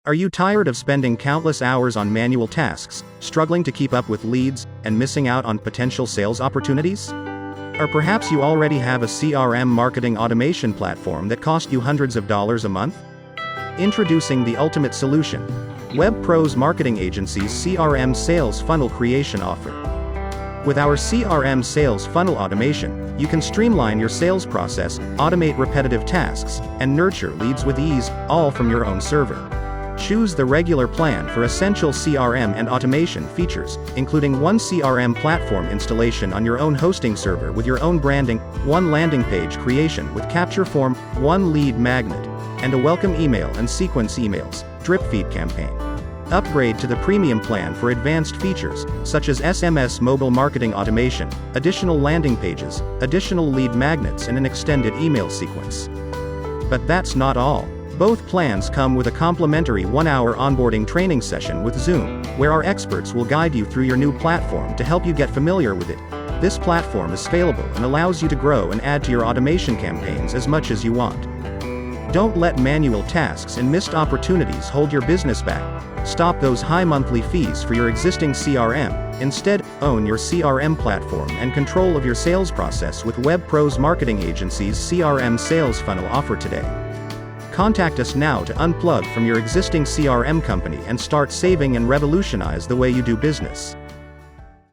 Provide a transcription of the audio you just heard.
Are you tired of spending countless hours on manual tasks, struggling to keep up with leads, and missing out on potential sales opportunities? Or perhaps you already have a CRM marketing automation platform that costs you hundreds of dollars a month? Introducing the ultimate solution: WebPros Marketing Agency's CRM sales funnel creation offer. With our CRM sales funnel automation, you can streamline your sales process, automate repetitive tasks, and nurture leads with ease, all from your own server. Choose the regular plan for essential CRM and automation features, including one CRM platform installation on your own hosting server with your own branding, one landing page creation with capture form, one lead magnet, and a welcome email and sequence emails, drip feed campaign. Upgrade to the premium plan for advanced features, such as SMS mobile marketing automation, additional landing pages, additional lead magnets, and an extended email sequence. But that's not all. Both plans come with a complimentary 1-hour onboarding training session with Zoom, where our experts will guide you through your new platform to help you get familiar with it. This platform is scalable and allows you to grow and add to your automation campaigns as much as you want. Don't let manual tasks and missed opportunities hold your business back. Stop those high monthly fees for your existing CRM. Instead, own your CRM platform and control of your sales process with WebPros Marketing Agency's CRM sales funnel offer today. Contact us now to unplug from your existing CRM company and start saving and revolutionize the way you do business.